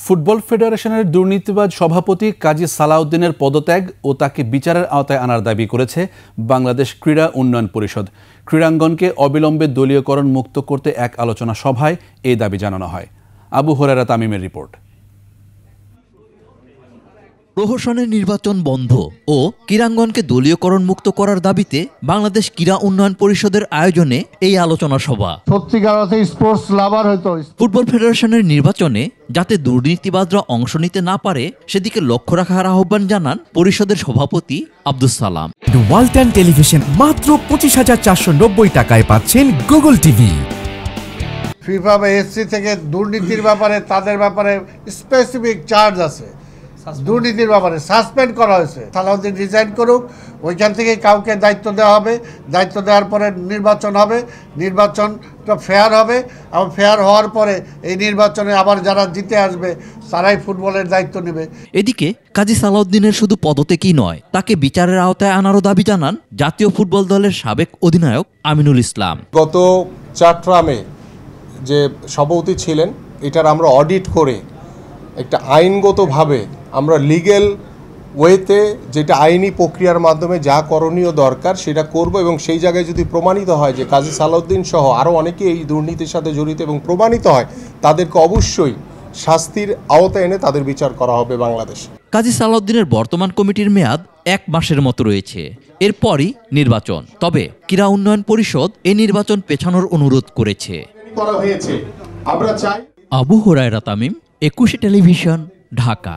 Football ফেডারেশনের দুর্নীতিবাজ সভাপতি কাজী সালাউদ্দিনের পদত্যাগ ও তাকে বিচারের আওতায় আনার দাবি করেছে বাংলাদেশ ক্রীড়া উন্নয়ন পরিষদ। ক্রীড়াঙ্গনকে অবিলম্বে দলীয়করণ মুক্ত করতে এক আলোচনা সভায় এই দাবি জানানো হয়। আবু হুরায়রা তামিমের রিপোর্ট। প্রহসনের নির্বাচন বন্ধ ও ক্রীড়াঙ্গনকে দলীয়করণ মুক্ত করার দাবিতে বাংলাদেশ ক্রীড়া উন্নয়ন পরিষদের আয়োজনে এই আলোচনা সভা। সত্যিকার অর্থে স্পোর্টস লাভার হয়তো ফুটবল ফেডারেশনের নির্বাচনে যাতে দুর্নীতিবাজরা অংশ নিতে না পারে সেদিকে লক্ষ্য রাখার আহ্বান জানান পরিষদের সভাপতি আব্দুস সালাম। ওয়ালটন টেলিভিশন মাত্র 25,490 টাকায় পাচ্ছেন গুগল টিভি। ফিফা বা এসসি থেকে দুর্নীতির ব্যাপারে তাদের ব্যাপারে স্পেসিফিক চার্জ আছে, দুর্নীতির ব্যাপারে সাসপেন্ড করা হয়েছে। সালাউদ্দিন রিজাইন করুক, ওইখান থেকে কাউকে দায়িত্ব দেওয়া হবে, দায়িত্ব দেওয়ার পরে নির্বাচন হবে, নির্বাচনটা ফেয়ার হবে এবং ফেয়ার হওয়ার পরে এই নির্বাচনে আবার যারা জিতে আসবে তারাই ফুটবলের দায়িত্ব নেবে। এদিকে কাজী সালাউদ্দিনের শুধু পদত্যাগই নয়, তাকে বিচারের আওতায় আনারও দাবি জানান জাতীয় ফুটবল দলের সাবেক অধিনায়ক আমিনুল ইসলাম। গত চট্টগ্রামে যে সভাপতি ছিলেন, এটার আমরা অডিট করে একটা আইনগতভাবে আমরা লিগ্যাল ওয়েতে যেটা আইনি প্রক্রিয়ার মাধ্যমে যা করণীয় দরকার সেটা করব এবং সেই জায়গায় যদি প্রমাণিত হয় যে কাজী সালাউদ্দিন সহ আরও অনেকে এই দুর্নীতির সাথে জড়িত এবং প্রমাণিত হয়, তাদেরকে অবশ্যই শাস্তির আওতায় এনে তাদের বিচার করা হবে বাংলাদেশে। কাজী সালাউদ্দিনের বর্তমান কমিটির মেয়াদ 1 মাসের মতো রয়েছে, এরপরই নির্বাচন। তবে ক্রীড়া উন্নয়ন পরিষদ এই নির্বাচন পেছানোর অনুরোধ করেছে। আমরা চাই। আবু হুরায়রা তামিম, 21 টেলিভিশন, ঢাকা।